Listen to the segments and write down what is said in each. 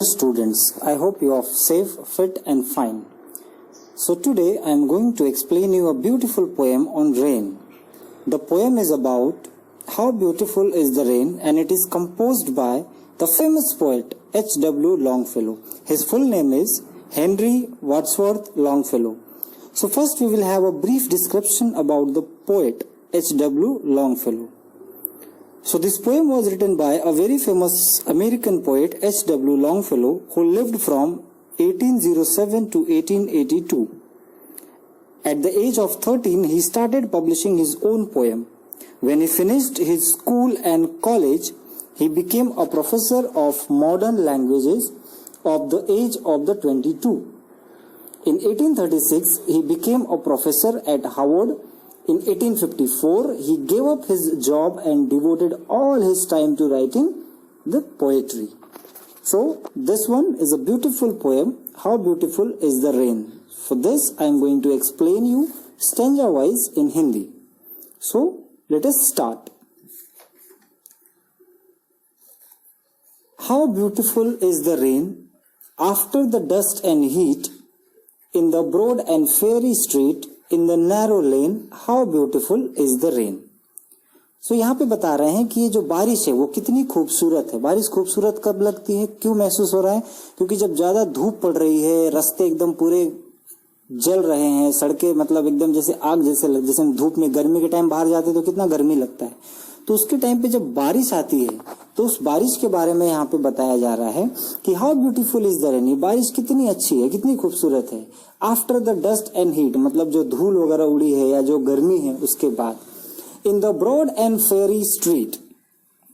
Students, I hope you are safe, fit and fine. So today I am going to explain you a beautiful poem on rain. The poem is about how beautiful is the rain, and it is composed by the famous poet H.W. Longfellow. His full name is Henry Wadsworth Longfellow. So first we will have a brief description about the poet H.W. Longfellow. So this poem was written by a very famous American poet H.W. Longfellow, who lived from 1807 to 1882. At the age of 13, he started publishing his own poem. When he finished his school and college, he became a professor of modern languages of the age of the 22. In 1836, he became a professor at Harvard. In 1854, he gave up his job and devoted all his time to writing the poetry. So, this one is a beautiful poem, How Beautiful is the Rain. For this, I am going to explain you stanza-wise in Hindi. So, let us start. How beautiful is the rain after the dust and heat in the broad and fairy street in the narrow lane, how beautiful is the rain. So यहाँ पे बता रहे हैं कि ये जो बारिश है वो कितनी खूबसूरत है. बारिश खूबसूरत कब लगती है, क्यों महसूस हो रहा है? क्योंकि जब ज्यादा धूप पड़ रही है, रास्ते एकदम पूरे जल रहे हैं, सड़कें मतलब एकदम जैसे आग जैसे हम धूप में गर्मी के टाइम बाहर जाते हैं तो कितना गर्मी लगता है, तो उसके टाइम पे जब बारिश आती है तो उस बारिश के बारे में यहाँ पे बताया जा रहा है कि how beautiful is the rain. बारिश कितनी अच्छी है, कितनी खूबसूरत है. After the dust and heat, मतलब जो धूल वगैरह उड़ी है या जो गर्मी है उसके बाद. In the broad and fiery street,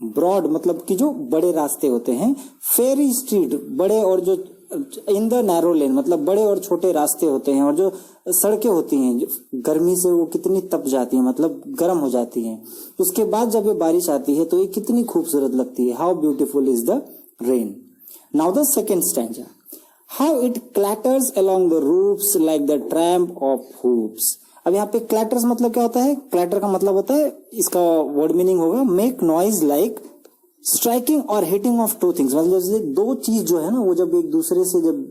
broad मतलब कि जो बड़े रास्ते होते हैं, फेरी स्ट्रीट बड़े, और जो इन द नैरो लेन मतलब बड़े और छोटे रास्ते होते हैं, और जो सड़कें होती हैं जो गर्मी से वो कितनी तप जाती हैं, मतलब गर्म हो जाती हैं. उसके बाद जब ये बारिश आती है तो ये कितनी खूबसूरत लगती है. How beautiful is the rain. Now the second stanza. How it clatters along the roofs like the tramp of hoops. अब यहाँ पे क्लैटर्स मतलब क्या होता है? क्लैटर का मतलब होता है, इसका वर्ड मीनिंग होगा मेक नॉइज लाइक स्ट्राइकिंग और हिटिंग ऑफ टू थिंग्स. मतलब जैसे दो चीज जो है ना वो जब एक दूसरे से जब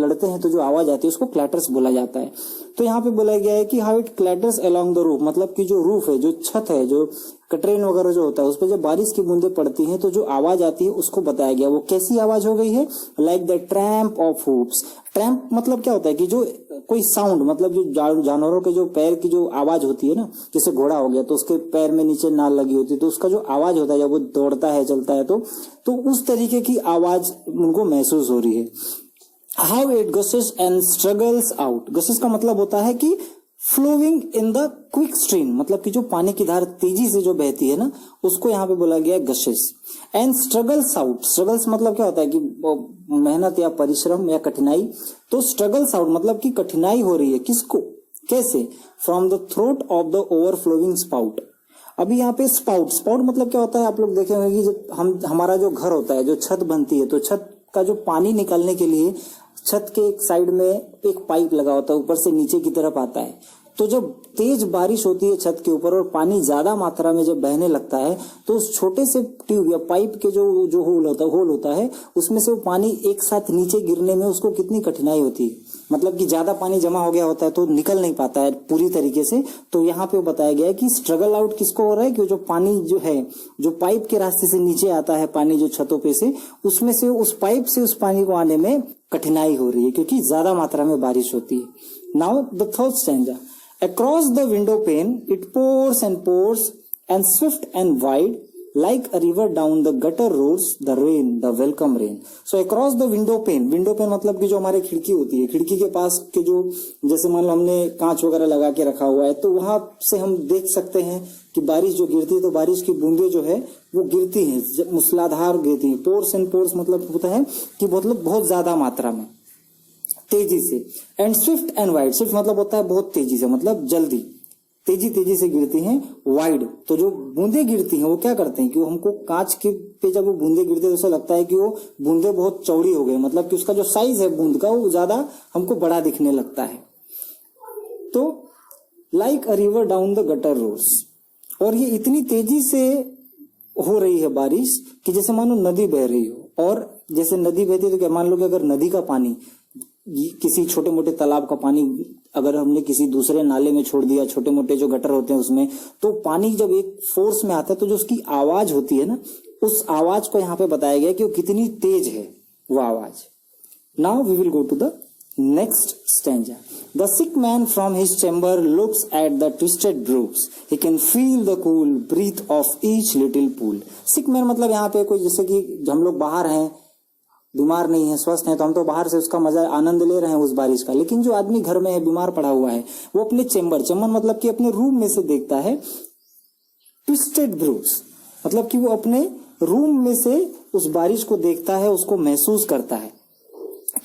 लड़ते हैं तो जो आवाज आती है उसको क्लैटर्स बोला जाता है. तो यहाँ पे बोला गया है कि how it clatters along the roof, मतलब कि जो रूफ है, जो छत है, जो कटरेन वगैरह जो होता है उस पर जब बारिश की बूंदें पड़ती हैं तो जो आवाज आती है उसको बताया गया. वो कैसी आवाज हो गई है? Like the tramp of hoops. Tramp मतलब क्या होता है कि जो कोई साउंड, मतलब जो जानवरों के जो पैर की जो आवाज होती है ना, जैसे घोड़ा हो गया तो उसके पैर में नीचे नाल लगी होती है तो उसका जो आवाज होता है जब वो दौड़ता है चलता है तो उस तरीके की आवाज उनको महसूस हो रही है. How it gushes and struggles out. Gushes का मतलब होता है कि flowing in the quick stream, मतलब कि जो पानी की धार तेजी से जो बहती है ना उसको यहाँ पे बोला गया है gushes. And struggles out. Struggles मतलब क्या होता है कि मेहनत या परिश्रम या कठिनाई. तो स्ट्रगल्स आउट मतलब कि कठिनाई हो रही है. किसको, कैसे? From the throat of the overflowing spout. अभी यहाँ पे स्पाउट, स्पाउट मतलब क्या होता है? आप लोग देखे होंगे कि जब हमारा जो घर होता है, जो छत बनती है, तो छत का जो पानी निकालने के लिए छत के एक साइड में एक पाइप लगा होता है, ऊपर से नीचे की तरफ आता है. तो जब तेज बारिश होती है छत के ऊपर और पानी ज्यादा मात्रा में जब बहने लगता है तो उस छोटे से ट्यूब या पाइप के जो होल होता है उसमें से वो पानी एक साथ नीचे गिरने में उसको कितनी कठिनाई होती है. मतलब कि ज्यादा पानी जमा हो गया होता है तो निकल नहीं पाता है पूरी तरीके से. तो यहाँ पे बताया गया है कि स्ट्रगल आउट किसको हो रहा है कि जो पानी जो है, जो पाइप के रास्ते से नीचे आता है पानी जो छतों पे से, उसमें से उस पाइप से उस पानी को आने में कठिनाई हो रही है क्योंकि ज्यादा मात्रा में बारिश होती है. Now the third stanza. Across the window pane, it pours and swift and wide, like a river down the gutter roars the rain, the welcome rain. So across the window pane मतलब कि जो हमारे खिड़की होती है, खिड़की के पास के जो जैसे मान लो हमने कांच वगैरह लगा के रखा हुआ है तो वहां से हम देख सकते हैं कि बारिश जो गिरती है तो बारिश की बूंदें जो है वो गिरती हैं, मूसलाधार गिरती हैं. पोर्स एंड पोर्स मतलब होता है कि मतलब बहुत ज्यादा मात्रा में, तेजी से. And Swift and wide, Swift मतलब होता है बहुत तेजी से, मतलब जल्दी, तेजी से गिरती हैं. वाइड तो जो बूंदे गिरती हैं वो क्या करते हैं कि वो हमको कांच के पे जब वो बूंदे गिरते हैं तो ऐसा लगता है कि वो बूंदे बहुत चौड़ी हो गई, मतलब कि उसका जो साइज है बूंद का वो ज्यादा हमको बड़ा दिखने लगता है. तो like a river down the gutter roars, और ये इतनी तेजी से हो रही है बारिश कि जैसे मानो नदी बह रही हो, और जैसे नदी बहती है तो क्या मान लो कि अगर नदी का पानी, किसी छोटे मोटे तालाब का पानी अगर हमने किसी दूसरे नाले में छोड़ दिया, छोटे मोटे जो गटर होते हैं उसमें, तो पानी जब एक फोर्स में आता है तो जो उसकी आवाज होती है ना, उस आवाज को यहाँ पे बताया गया कि वो कितनी तेज है वो आवाज। Now we will go to the next stanza. The sick man from his chamber looks at the twisted brooks. He can feel the cool breath of each little pool. Sick man मतलब यहाँ पे कोई, जैसे कि हम लोग बाहर हैं, बीमार नहीं है, स्वस्थ हैं, तो हम तो बाहर से उसका मजा आनंद ले रहे हैं उस बारिश का। लेकिन जो आदमी घर में है, बीमार पड़ा हुआ है, वो अपने चेम्बर मतलब कि अपने रूम में से देखता है ट्विस्टेड ब्रूक्स, मतलब कि वो अपने रूम में से उस बारिश को देखता है, उसको महसूस करता है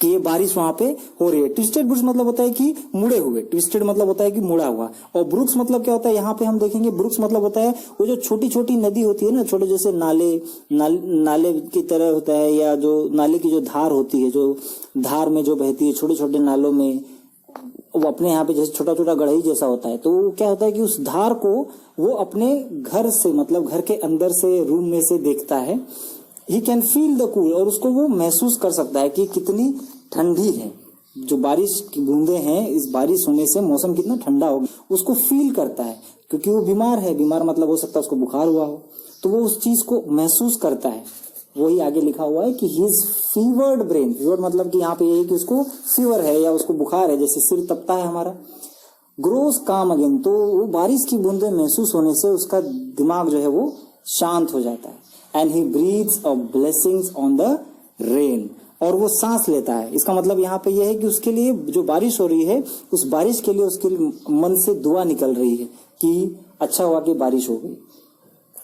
कि ये बारिश वहां पे हो रही है। ट्विस्टेड ब्रूक्स मतलब होता है कि मुड़े हुए, ट्विस्टेड मतलब होता है कि मुड़ा हुआ, और ब्रूक्स मतलब क्या होता है, यहाँ पे हम देखेंगे ब्रूक्स मतलब होता है वो जो छोटी छोटी नदी होती है ना, छोटे जैसे नाले की तरह होता है, या जो नाले की जो धार होती है, जो धार में जो बहती है छोटे छोटे नालों में, वो अपने यहाँ पे जैसे छोटा छोटा गढ़ई जैसा होता है, तो क्या होता है कि उस धार को वो अपने घर से, मतलब घर के अंदर से, रूम में से देखता है। ही कैन फील द कूल, और उसको वो महसूस कर सकता है कि कितनी ठंडी है, जो बारिश की बूंदे हैं, इस बारिश होने से मौसम कितना ठंडा हो, उसको फील करता है, क्योंकि वो बीमार है, बीमार मतलब हो सकता है उसको बुखार हुआ हो, तो वो उस चीज को महसूस करता है। वही आगे लिखा हुआ है कि हिज फीवर्ड ब्रेन, फीवर्ड मतलब कि यहाँ पे यही कि उसको फीवर है या उसको बुखार है, जैसे सिर तपता है हमारा, ग्रोस काम अगेन, तो वो बारिश की बूंदे महसूस होने से उसका दिमाग जो है वो शांत हो जाता है। And he breathes a blessings on the rain, और वो सांस लेता है। इसका मतलब यहाँ पे यह है कि उसके लिए जो बारिश हो रही है, उस बारिश के लिए उसके मन से दुआ निकल रही है कि अच्छा हुआ कि बारिश हो गई।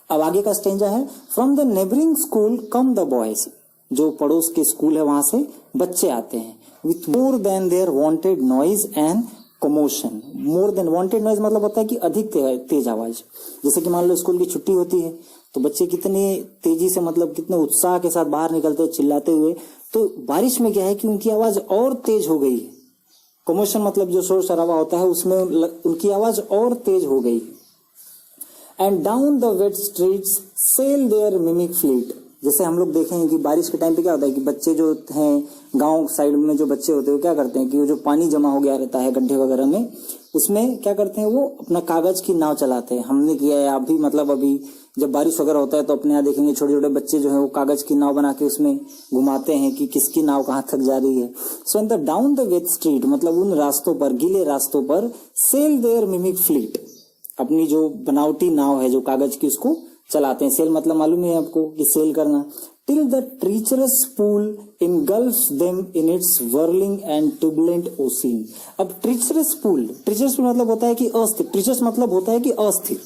अब आगे का स्टेंजा है, from the neighbouring school come the boys, जो पड़ोस के स्कूल है वहां से बच्चे आते हैं, with more than their wonted noise and commotion. More than wonted noise मतलब होता है कि अधिक तेज आवाज, जैसे कि मान लो स्कूल की छुट्टी होती है तो बच्चे कितने तेजी से, मतलब कितने उत्साह के साथ बाहर निकलते हैं चिल्लाते हुए, तो बारिश में क्या है कि उनकी आवाज और तेज हो गई है। कमोशन मतलब जो शोर शराबा होता है उसमें उनकी आवाज और तेज हो गई। And down the wet streets sail their mimic fleet, जैसे हम लोग देखेंगे कि बारिश के टाइम पे क्या होता है कि बच्चे जो हैं गांव साइड में जो बच्चे होते हैं वो क्या करते हैं कि वो जो पानी जमा हो गया रहता है गड्ढे वगैरह में, उसमें क्या करते हैं वो अपना कागज की नाव चलाते हैं। हमने किया है, आप भी मतलब अभी जब बारिश वगैरह होता है तो अपने यहाँ देखेंगे छोटे छोटे बच्चे जो है वो कागज की नाव बना के उसमें घुमाते हैं कि किसकी नाव कहाँ तक जा रही है। So in the down the wet street मतलब उन रास्तों पर, गीले रास्तों पर, सेल देयर मिमिक फ्लीट, अपनी जो बनावटी नाव है जो कागज की उसको चलाते हैं। सेल मतलब मालूम है आपको कि सेल करना। Till the treacherous pool engulfs them in its whirling and turbulent ocean. अब ट्रीचरस पूल मतलब होता है कि अस्थिर, ट्रीचरस मतलब होता है कि अस्थिर,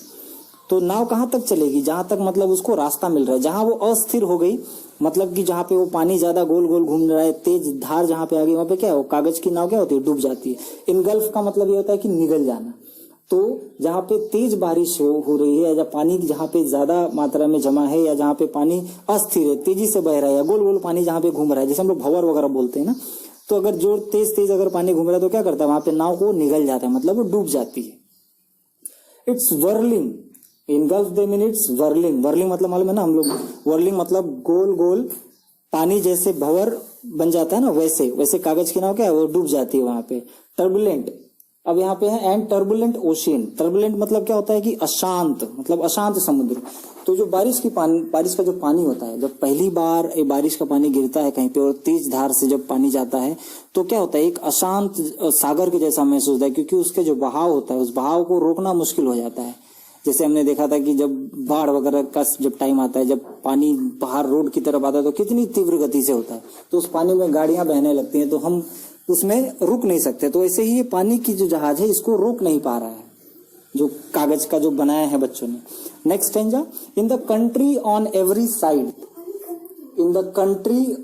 तो नाव कहाँ तक चलेगी, जहां तक मतलब उसको रास्ता मिल रहा है। जहां वो अस्थिर हो गई मतलब कि जहां पे वो पानी ज्यादा गोल गोल घूम रहा है, तेज धार जहां पे आ गई, वहां पे क्या है, वो कागज की नाव क्या होती है, डूब जाती है। इनगल्फ का मतलब ये होता है कि निगल जाना। तो जहां पे तेज बारिश हो रही है, या पानी जहां पे ज्यादा मात्रा में जमा है, या जहां पे पानी अस्थिर है, तेजी से बह रहा है, या गोल गोल पानी जहां पे घूम रहा है, जैसे हम लोग भंवर वगैरह बोलते हैं ना, तो अगर जो तेज अगर पानी घूम रहा है तो क्या करता है, वहां पे नाव को निगल जाता है, मतलब वो डूब जाती है। It's whirling, engulf them in it's whirling. Whirling मतलब मालूम है ना हम लोग, वर्लिंग मतलब गोल गोल पानी जैसे भंवर बन जाता है ना, वैसे कागज की नाव क्या है वो डूब जाती है वहां पे। टर्बुलेंट, अब यहाँ पे है एंड टर्बुलेंट ओशियन। टर्बुलेंट मतलब क्या होता है कि अशांत, मतलब अशांत समुद्र। तो जो बारिश का जो पानी होता है, जब पहली बार बारिश का पानी गिरता है कहीं पे और तेज धार से जब पानी जाता है तो क्या होता है, एक अशांत सागर के जैसा महसूस होता है, क्योंकि उसके जो बहाव होता है उस बहाव को रोकना मुश्किल हो जाता है। जैसे हमने देखा था कि जब बाढ़ वगैरह का जब टाइम आता है, जब पानी बाहर रोड की तरफ आता है तो कितनी तीव्र गति से होता है, तो उस पानी में गाड़ियां बहने लगती हैं, तो हम उसमें रुक नहीं सकते। तो ऐसे ही ये पानी की जो जहाज है इसको रोक नहीं पा रहा है, जो कागज का जो बनाया है बच्चों ने। Next stanza, in the country on every side, in the country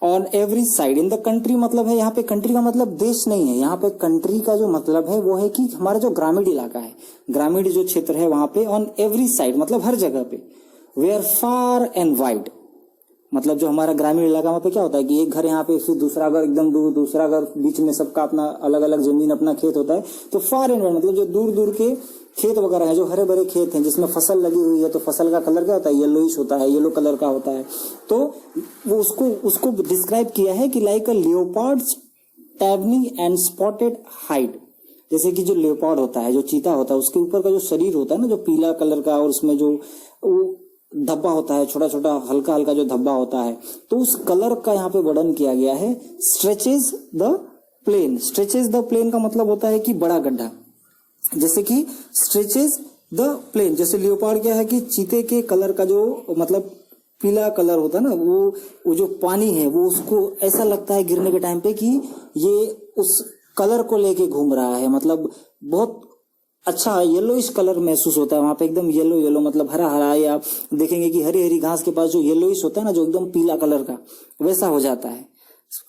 on every side. In the country मतलब है, यहाँ पे कंट्री का मतलब देश नहीं है, यहाँ पे कंट्री का जो मतलब है वो है कि हमारा जो ग्रामीण इलाका है, ग्रामीण जो क्षेत्र है वहां पे ऑन एवरी साइड मतलब हर जगह पे। वेयर फार एंड वाइड, मतलब जो हमारा ग्रामीण इलाका में पे क्या होता है कि एक घर यहाँ पे, फिर दूसरा घर एकदम दूर, दूसरा घर बीच में, सबका अपना अलग अलग जमीन, अपना खेत होता है। तो फार एंड वाइड मतलब जो दूर दूर के खेत वगैरह है, जो हरे भरे खेत हैं जिसमें फसल लगी हुई है, तो फसल का कलर क्या होता है, येलोइश होता है, येलो कलर का होता है। तो वो उसको डिस्क्राइब किया है कि like a leopard's tawny and spotted hide. जैसे कि जो लेपर्ड होता है, जो चीता होता है, उसके ऊपर का जो शरीर होता है ना, जो पीला कलर का, और उसमें जो धब्बा होता है, छोटा छोटा हल्का हल्का जो धब्बा होता है, तो उस कलर का यहाँ पे वर्णन किया गया है। Stretches the plain, stretches the plain का मतलब होता है कि बड़ा गड्ढा। जैसे कि स्ट्रेचेज द प्लेन, जैसे लियोपार्ड क्या है कि चीते के कलर का जो मतलब पीला कलर होता है ना, वो जो पानी है वो उसको ऐसा लगता है गिरने के टाइम पे कि ये उस कलर को लेके घूम रहा है। मतलब बहुत अच्छा येलोइश कलर महसूस होता है वहां पे, एकदम येलो येलो, मतलब हरा हरा। या देखेंगे कि हरी हरी घास के पास जो येलोइश होता है ना, जो एकदम पीला कलर का, वैसा हो जाता है।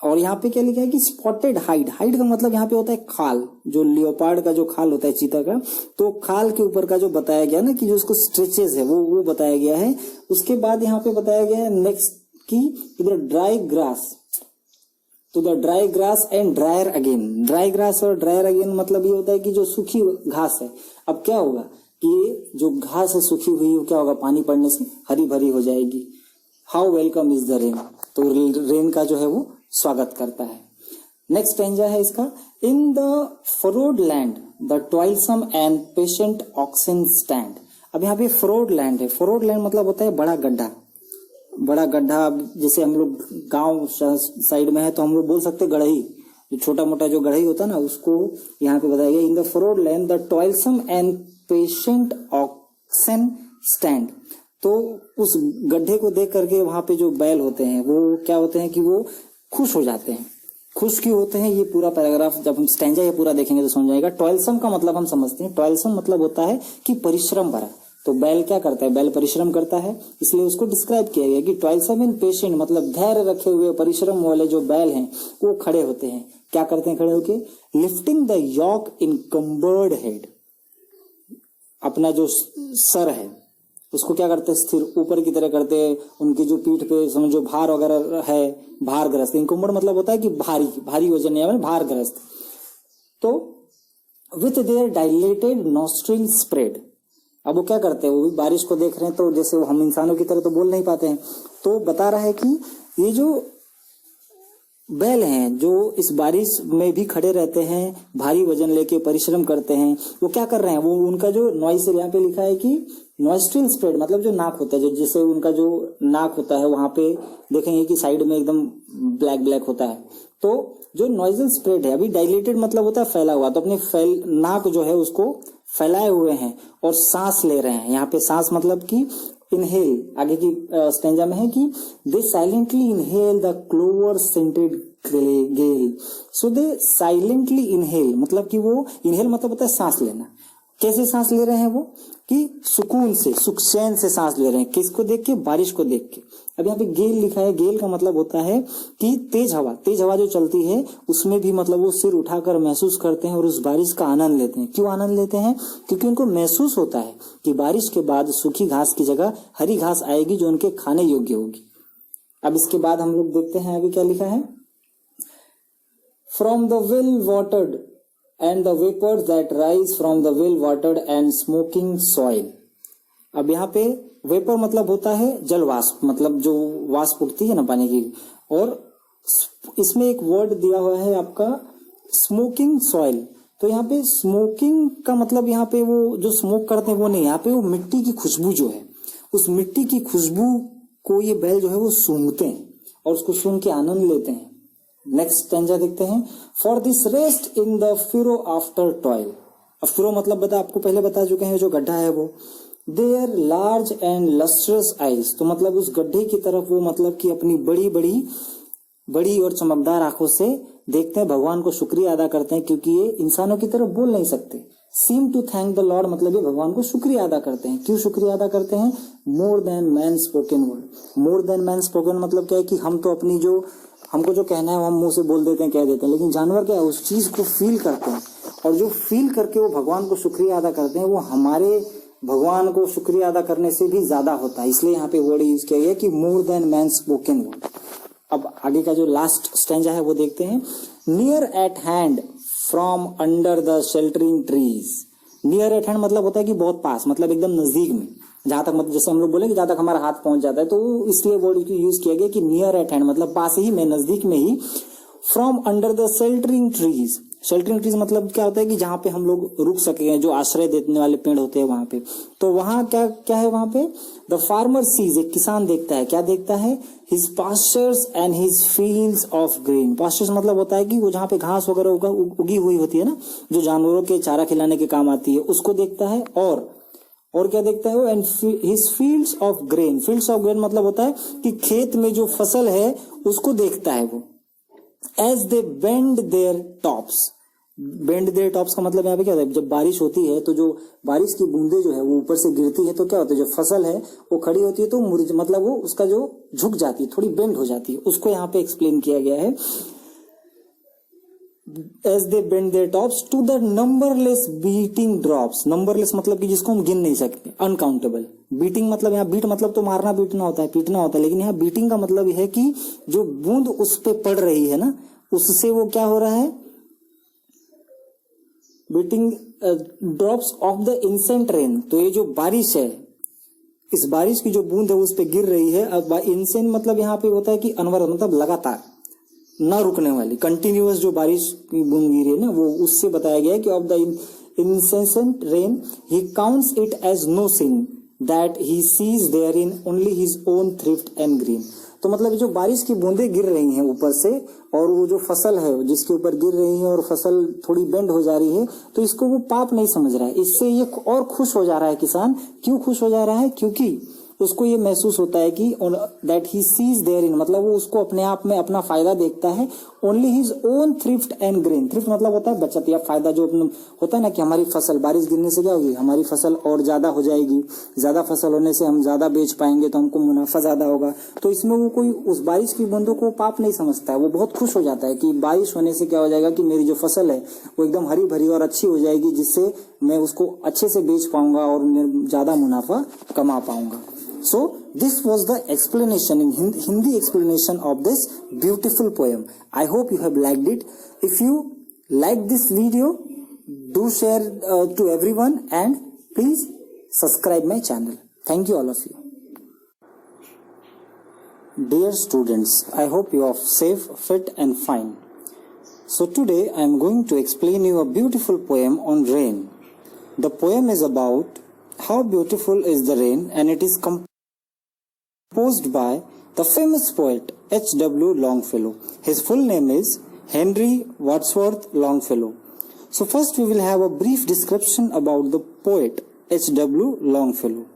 और यहाँ पे क्या लिखा है कि स्पॉटेड हाइड, हाइड का मतलब यहाँ पे होता है खाल, जो लियोपार्ड का जो खाल होता है चीता का, तो खाल के ऊपर का जो बताया गया ना कि जो उसको स्ट्रेचेस है वो बताया गया है। उसके बाद यहाँ पे बताया गया है नेक्स्ट की इधर ड्राई ग्रास, तो the dry grass and dryer again. Dry grass और ड्रायर अगेन मतलब ये होता है कि जो सूखी घास है, अब क्या होगा कि जो घास है सूखी हुई, वो क्या होगा, पानी पड़ने से हरी भरी हो जाएगी। How welcome is the rain, तो रेन का जो है वो स्वागत करता है। नेक्स्ट स्टैंजा है इसका, in the furrowed land the toilsome and patient oxen stand. अब यहाँ पे फरोड लैंड है, फरोड लैंड मतलब होता है बड़ा गड्ढा, बड़ा गड्ढा। जैसे हम लोग गांव साइड में है तो हम लोग बोल सकते गढ़ई, जो छोटा मोटा जो गढ़ई होता है ना, उसको यहाँ पे बताया गया in the furrowed land the toilsome and patient oxen stand. तो उस गड्ढे को देख करके वहां पे जो बैल होते हैं वो क्या होते हैं कि वो खुश हो जाते हैं। खुश क्यों होते हैं, ये पूरा पैराग्राफ जब हम स्टैंजा ये पूरा देखेंगे तो समझ आएगा। टॉयलसम का मतलब हम समझते हैं, टॉयलसम मतलब होता है कि परिश्रम भरा। तो बैल क्या करता है, बैल परिश्रम करता है, इसलिए उसको डिस्क्राइब किया गया कि टॉयलसम इन पेशेंट मतलब धैर्य रखे हुए परिश्रम वाले जो बैल हैं वो खड़े होते हैं। क्या करते हैं खड़े होके, lifting the yoke in cumbered head, अपना जो सर है उसको क्या करते हैं, स्थिर ऊपर की तरह करते हैं। उनकी जो पीठ पे समझो भार वगैरह है, भारग्रस्त, इनकुम्बड़ मतलब होता है कि भारी भारी वजन है, भारग्रस्त। तो with their dilated nostril spread, अब वो क्या करते हैं, वो भी बारिश को देख रहे हैं, तो जैसे हम इंसानों की तरह तो बोल नहीं पाते हैं, तो बता रहा है कि ये जो बैल हैं जो इस बारिश में भी खड़े रहते हैं, भारी वजन लेके परिश्रम करते हैं, वो क्या कर रहे हैं, वो उनका जो नॉइस यहाँ पे लिखा है कि नॉस्ट्रिल स्प्रेड मतलब जो नाक होता है, जो जैसे उनका जो नाक होता है वहां पे देखेंगे कि साइड में एकदम ब्लैक ब्लैक होता है। तो जो नॉइजल स्प्रेड है, अभी डायलेटेड मतलब होता है फैला हुआ, तो अपने नाक जो है उसको फैलाए हुए हैं और सांस ले रहे हैं। यहाँ पे सांस मतलब कि इनहेल, आगे की स्टेंजा में है कि they silently inhale the clover scented gale. So they silently inhale मतलब कि वो इनहेल मतलब होता है सांस लेना। कैसे सांस ले रहे हैं वो, कि सुकून से, सुख चैन से सांस ले रहे हैं। किसको देख के, बारिश को देख के। अब यहाँ पे गेल लिखा है, गेल का मतलब होता है कि तेज हवा जो चलती है उसमें भी मतलब वो सिर उठाकर महसूस करते हैं और उस बारिश का आनंद लेते हैं। क्यों आनंद लेते हैं, क्योंकि उनको महसूस होता है कि बारिश के बाद सूखी घास की जगह हरी घास आएगी जो उनके खाने योग्य होगी। अब इसके बाद हम लोग देखते हैं आगे क्या लिखा है, from the well watered and the vapors that rise from the well watered and smoking soil। अब यहाँ पे वेपर मतलब होता है जल वाष्प, मतलब जो वाष्प उठती है ना पानी की, और इसमें एक वर्ड दिया हुआ है आपका स्मोकिंग सॉइल। तो यहाँ पे स्मोकिंग का मतलब यहाँ पे वो जो स्मोक करते हैं वो नहीं, यहाँ पे वो मिट्टी की खुशबू जो है, उस मिट्टी की खुशबू को ये बैल जो है वो सूंघते हैं और उसको सूंघ के आनंद लेते हैं। नेक्स्ट स्टेंजा देखते हैं, for this rest in the फिरो आफ्टर टॉयल। अब फिरो मतलब आपको पहले बता चुके हैं, जो गड्ढा है वो, their large and lustrous eyes, तो मतलब उस गड्ढे की तरफ वो मतलब कि अपनी बड़ी और चमकदार आंखों से देखते हैं, भगवान को शुक्रिया अदा करते हैं, क्योंकि ये इंसानों की तरफ बोल नहीं सकते। Seem to thank the Lord मतलब ये भगवान को शुक्रिया अदा करते हैं। क्यों शुक्रिया अदा करते हैं, more than man spoken word. More than man spoken मतलब क्या है कि हम तो अपनी जो हमको जो कहना है वो हम मुंह से बोल देते हैं, कह देते हैं, लेकिन जानवर क्या है, उस चीज को फील करते हैं और जो फील करके वो भगवान को शुक्रिया अदा करते हैं, वो हमारे भगवान को शुक्रिया अदा करने से भी ज्यादा होता है, इसलिए यहाँ पे वर्ड यूज किया गया कि more than man spoken word. अब आगे का जो लास्ट स्टैंजा है वो देखते हैं। Near eight hand from under the sheltering trees. Near eight hand मतलब होता है कि बहुत पास, मतलब एकदम नजदीक में, जहां तक मतलब जैसे हम लोग बोले कि जहां तक हमारा हाथ पहुंच जाता है, तो इसलिए वर्ड यूज किया गया कि नियर एट हैंड मतलब पास ही में, नजदीक में ही। From under the sheltering trees. Sheltering trees मतलब क्या होता है कि जहां पे हम लोग रुक सके, जो आश्रय देने वाले पेड़ होते हैं वहां पे। तो वहां क्या क्या है वहां पे? द फार्मर सीज, एक किसान देखता है, क्या देखता है? His pastures and his fields of green. Pastures मतलब होता है कि वो जहां पे घास वगैरह उगी हुई होती है ना, जो जानवरों के चारा खिलाने के काम आती है, उसको देखता है। और क्या देखता है वो? And his fields of grain. Fields of grain मतलब होता है कि खेत में जो फसल है उसको देखता है वो। As they bend their tops. Bend their tops का मतलब यहाँ पे क्या होता है? जब बारिश होती है तो जो बारिश की बूंदे जो है वो ऊपर से गिरती है, तो क्या होता है? जो फसल है वो खड़ी होती है तो मतलब वो उसका जो झुक जाती है, थोड़ी बेंड हो जाती है, उसको यहाँ पे एक्सप्लेन किया गया है। As they bend their tops to the numberless beating drops. Numberless मतलब कि जिसको हम गिन नहीं सकते, uncountable. Beating मतलब यहाँ बीट मतलब तो मारना पीटना होता है, पीटना होता है, लेकिन यहाँ बीटिंग का मतलब है कि जो बूंद उस पे पड़ रही है ना, उससे वो क्या हो रहा है? Beating drops of the incessant rain. तो ये जो बारिश है, इस बारिश की जो बूंद है उस पे गिर रही है। अब इंसेंट मतलब यहाँ पे होता है कि अनवरत, मतलब लगातार ना रुकने वाली, कंटिन्यूअस जो बारिश की बूंद गिरी है ना, वो उससे बताया गया है कि of the incessant rain he counts it as no sin that he sees therein only his own thrift and green. तो मतलब जो बारिश की बूंदें गिर रही हैं ऊपर से, और वो जो फसल है जिसके ऊपर गिर रही है और फसल थोड़ी बेंड हो जा रही है, तो इसको वो पाप नहीं समझ रहा है। इससे ये और खुश हो जा रहा है किसान। क्यों खुश हो जा रहा है? क्योंकि उसको ये महसूस होता है कि that he sees therein, मतलब वो उसको अपने आप में अपना फायदा देखता है। Only his own thrift and grain. Thrift मतलब होता है बचत या फायदा, जो होता है ना कि हमारी फसल बारिश गिरने से क्या होगी? हमारी फसल और ज्यादा हो जाएगी, ज्यादा फसल होने से हम ज्यादा बेच पाएंगे तो हमको मुनाफा ज्यादा होगा। तो इसमें वो कोई उस बारिश की बूंदों को पाप नहीं समझता है, वो बहुत खुश हो जाता है कि बारिश होने से क्या हो जाएगा कि मेरी जो फसल है वो एकदम हरी भरी और अच्छी हो जाएगी, जिससे मैं उसको अच्छे से बेच पाऊंगा और ज्यादा मुनाफा कमा पाऊंगा। So this was the explanation in Hindi explanation of this beautiful poem. I hope you have liked it. If you like this video, do share to everyone and please subscribe my channel. Thank you all of you. Dear students, I hope you are safe, fit and fine. So today I am going to explain you a beautiful poem on rain. The poem is about how beautiful is the rain, and it is composed by the famous poet H.W. Longfellow. His full name is Henry Wadsworth Longfellow. So first we will have a brief description about the poet H.W. Longfellow.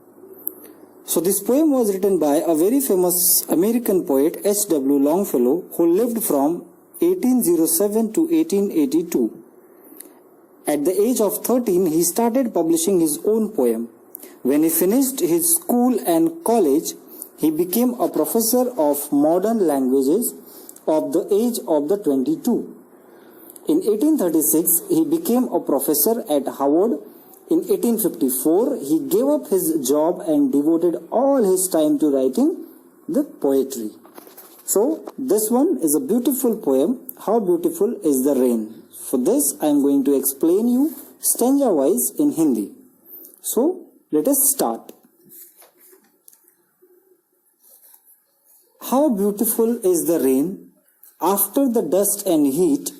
So this poem was written by a very famous American poet H.W. Longfellow, who lived from 1807 to 1882. At the age of 13, he started publishing his own poem. When he finished his school and college, he became a professor of modern languages of the age of the 22. In 1836, he became a professor at Harvard. In 1854, he gave up his job and devoted all his time to writing the poetry. So, this one is a beautiful poem, How Beautiful is the Rain. For this, I am going to explain you stanza-wise in Hindi. So, let us start. How beautiful is the rain after the dust and heat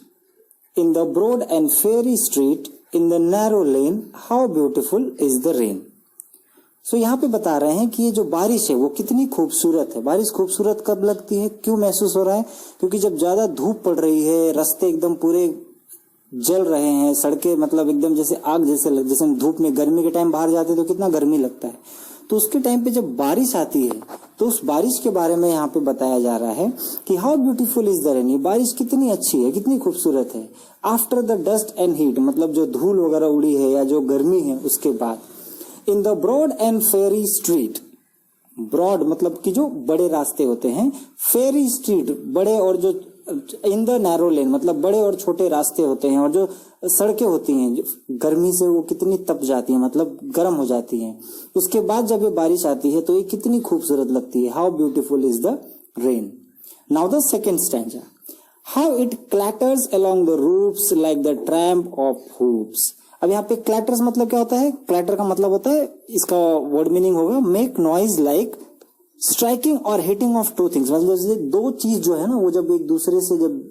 in the broad and fairy street in the narrow lane. How beautiful is the rain. So यहाँ पे बता रहे हैं कि ये जो बारिश है वो कितनी खूबसूरत है। बारिश खूबसूरत कब लगती है, क्यों महसूस हो रहा है? क्योंकि जब ज्यादा धूप पड़ रही है, रास्ते एकदम पूरे जल रहे हैं, सड़कें मतलब एकदम जैसे आग जैसे धूप में गर्मी के टाइम बाहर जाते हैं तो कितना गर्मी लगता है, तो उसके टाइम पे जब बारिश आती है तो उस बारिश के बारे में यहाँ पे बताया जा रहा है कि how beautiful is the rain. ये बारिश कितनी अच्छी है, कितनी खूबसूरत है। After the dust and heat मतलब जो धूल वगैरह उड़ी है या जो गर्मी है उसके बाद। In the broad and fiery street, broad मतलब कि जो बड़े रास्ते होते हैं, फेरी स्ट्रीट बड़े और जो इन द नैरो लेन मतलब बड़े और छोटे रास्ते होते हैं, और जो सड़कें होती हैं गर्मी से वो कितनी तप जाती हैं, मतलब गर्म हो जाती हैं। उसके बाद जब ये बारिश आती है तो ये कितनी खूबसूरत लगती है। How beautiful is the rain. Now the second stanza, how it clatters along the roofs like the tramp of hoops. अब यहाँ पे क्लैटर्स मतलब क्या होता है? क्लैटर का मतलब होता है, इसका वर्ड मीनिंग होगा मेक नॉइज लाइक स्ट्राइकिंग और हिटिंग ऑफ टू थिंग्स। मतलब जैसे दो चीज जो है ना वो जब एक दूसरे से जब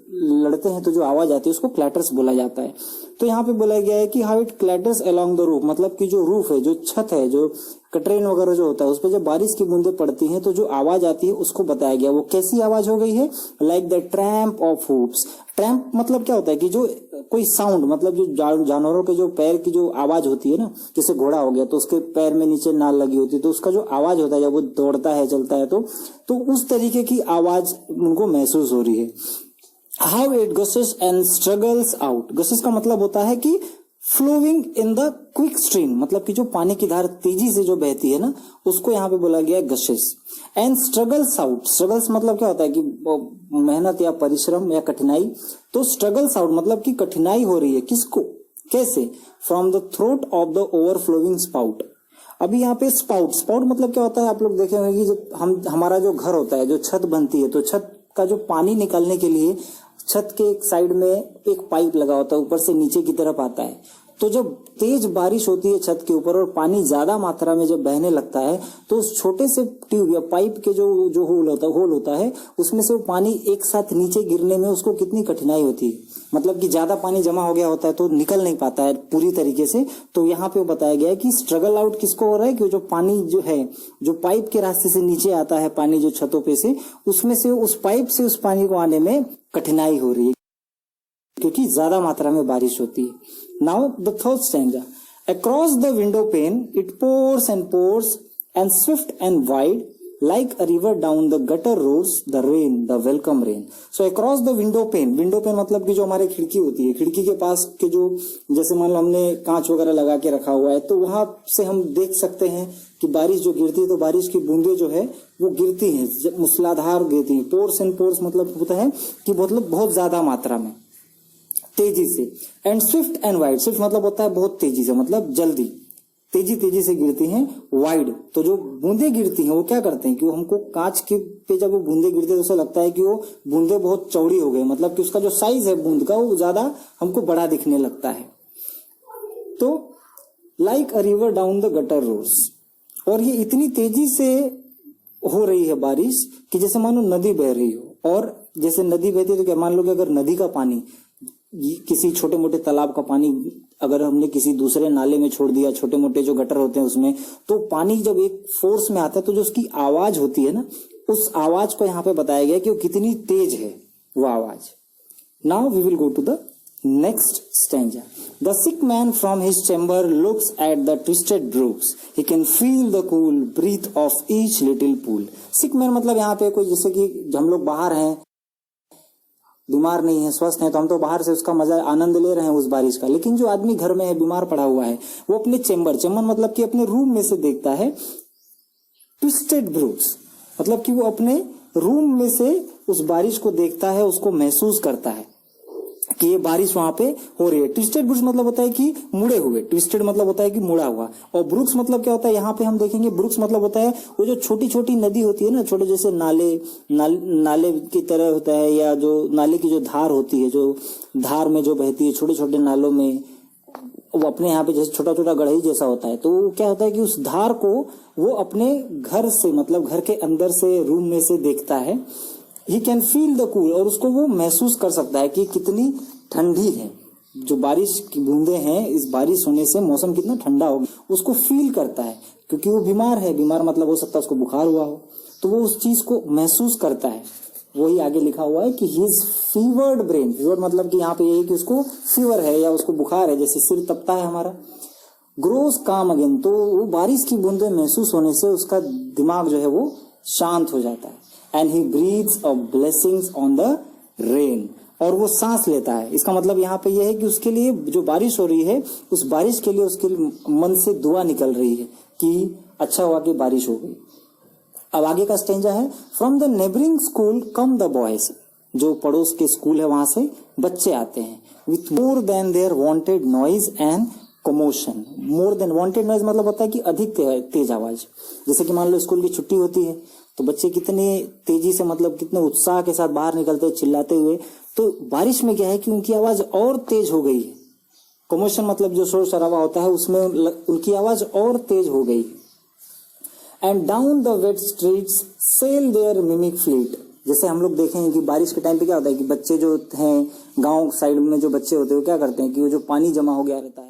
लड़ते हैं तो जो आवाज आती है उसको क्लैटर्स बोला जाता है। तो यहाँ पे बोला गया है कि how it clatters along the roof, मतलब कि जो रूफ है, जो छत है, जो कटरेन वगैरह जो होता है उस पर जब बारिश की बूंदें पड़ती हैं तो जो आवाज आती है उसको बताया गया। वो कैसी आवाज हो गई है? Like the tramp of hoops. Tramp मतलब क्या होता है कि जो कोई साउंड, मतलब जो जानवरों के जो पैर की जो आवाज होती है ना, जैसे घोड़ा हो गया तो उसके पैर में नीचे नाल लगी होती है तो उसका जो आवाज होता है जब वो दौड़ता है चलता है तो उस तरीके की आवाज उनको महसूस हो रही है। How it gushes and struggles out. Gushes का मतलब होता है कि flowing in the quick stream, मतलब कि जो पानी की धार तेजी से जो बहती है ना उसको यहाँ पे बोला गया guesses. And struggles out, struggles मतलब क्या होता है कि मेहनत या परिश्रम या कठिनाई। तो स्ट्रगल्स आउट मतलब कि कठिनाई हो रही है, किसको, कैसे? From the throat of the overflowing spout. अभी यहाँ पे स्पाउट, स्पाउट मतलब क्या होता है? आप लोग देखे होंगे कि जब हमारा जो घर होता है, जो छत बनती है, तो छत का जो पानी निकालने के लिए छत के एक साइड में एक पाइप लगा होता है, ऊपर से नीचे की तरफ आता है। तो जब तेज बारिश होती है छत के ऊपर और पानी ज्यादा मात्रा में जब बहने लगता है तो उस छोटे से ट्यूब या पाइप के जो होल होता है उसमें से वो पानी एक साथ नीचे गिरने में उसको कितनी कठिनाई होती है। मतलब कि ज्यादा पानी जमा हो गया होता है तो निकल नहीं पाता है पूरी तरीके से। तो यहाँ पे बताया गया है कि स्ट्रगल आउट किसको हो रहा है कि जो पानी जो है, जो पाइप के रास्ते से नीचे आता है पानी जो छतों पे से, उसमें से उस पाइप से उस पानी को आने में कठिनाई हो रही है क्योंकि ज्यादा मात्रा में बारिश होती है। Now the third stanza, across the window pane it pores and Swift and wide like a river down the gutter roars the rain, the welcome rain. So across the window pane मतलब कि जो हमारे खिड़की होती है, खिड़की के पास के जो जैसे मान लो हमने कांच वगैरह लगा के रखा हुआ है तो वहां से हम देख सकते हैं कि बारिश जो गिरती है तो बारिश की बूंदें जो है वो गिरती हैं, मूसलाधार गिरती हैं। पोर्स एंड पोर्स मतलब होता है कि मतलब बहुत ज्यादा मात्रा में, तेजी से। And Swift and wide, Swift मतलब होता है बहुत तेजी से, मतलब जल्दी, तेजी से गिरती हैं। वाइड तो जो बूंदे गिरती हैं वो क्या करते हैं कि वो हमको कांच के पे जब वो बूंदे गिरते हैं तो ऐसा लगता है कि वो बूंदे बहुत चौड़ी हो गई, मतलब कि उसका जो साइज है बूंद का वो ज्यादा हमको बड़ा दिखने लगता है। तो like a river down the gutter roars, और ये इतनी तेजी से हो रही है बारिश कि जैसे मानो नदी बह रही हो। और जैसे नदी बहती है तो क्या मान लो कि अगर नदी का पानी, किसी छोटे मोटे तालाब का पानी अगर हमने किसी दूसरे नाले में छोड़ दिया, छोटे मोटे जो गटर होते हैं उसमें, तो पानी जब एक फोर्स में आता है तो जो उसकी आवाज होती है ना, उस आवाज को यहाँ पे बताया गया कि वो कितनी तेज है वो आवाज। Now we will go to the next stanza. The sick man from his chamber looks at the twisted brooks, he can feel the cool breath of each little pool. Sick man मतलब यहाँ पे कोई, जैसे कि हम लोग बाहर हैं, बीमार नहीं है, स्वस्थ है, तो हम तो बाहर से उसका मजा आनंद ले रहे हैं उस बारिश का। लेकिन जो आदमी घर में है, बीमार पड़ा हुआ है, वो अपने चेम्बर मतलब कि अपने रूम में से देखता है ट्विस्टेड ब्रूक्स, मतलब कि वो अपने रूम में से उस बारिश को देखता है, उसको महसूस करता है कि ये बारिश वहां पे हो रही है। ट्विस्टेड ब्रूक्स मतलब होता है कि मुड़े हुए, ट्विस्टेड मतलब होता है कि मुड़ा हुआ। और ब्रूक्स मतलब क्या होता है, यहाँ पे हम देखेंगे ब्रूक्स मतलब होता है वो जो छोटी छोटी नदी होती है ना, छोटे जैसे नाले की तरह होता है, या जो नाले की जो धार होती है, जो धार में जो बहती है छोटे छोटे नालों में, वो अपने यहाँ पे जैसे छोटा छोटा गढ़ई जैसा होता है। तो क्या होता है कि उस धार को वो अपने घर से, मतलब घर के अंदर से, रूम में से देखता है। He can feel the cool, और उसको वो महसूस कर सकता है कि कितनी ठंडी है, जो बारिश की बूंदे हैं, इस बारिश होने से मौसम कितना ठंडा हो, उसको फील करता है। क्योंकि वो बीमार है, बीमार मतलब हो सकता है उसको बुखार हुआ हो, तो वो उस चीज को महसूस करता है। वही आगे लिखा हुआ है कि his fevered brain, fevered मतलब कि यहाँ पे यही कि उसको फीवर है या उसको बुखार है, जैसे सिर तपता है हमारा, grows calm again, तो वो बारिश की बूंदे महसूस होने से उसका दिमाग जो है वो शांत हो जाता है। And he breathes of blessings on the rain, और वो सांस लेता है। इसका मतलब यहाँ पे यह है कि उसके लिए जो बारिश हो रही है, उस बारिश के लिए उसके मन से दुआ निकल रही है कि अच्छा हुआ कि बारिश हो गई। अब आगे का स्टेंजा है, from the neighbouring school come the boys. जो पड़ोस के स्कूल है वहां से बच्चे आते हैं, with more than their wonted noise and commotion. More than wonted noise मतलब होता है कि अधिक तेज आवाज। जैसे कि मान लो स्कूल की छुट्टी होती है तो बच्चे कितने तेजी से मतलब कितने उत्साह के साथ बाहर निकलते हैं चिल्लाते हुए, तो बारिश में क्या है कि उनकी आवाज और तेज हो गई है। कमोशन मतलब जो शोर शराबा होता है उसमें उनकी आवाज और तेज हो गई। And down the wet streets sail their mimic fleet. जैसे हम लोग देखेंगे कि बारिश के टाइम पे क्या होता है कि बच्चे जो हैं गांव साइड में जो बच्चे होते हैं वो क्या करते हैं कि वो जो पानी जमा हो गया रहता है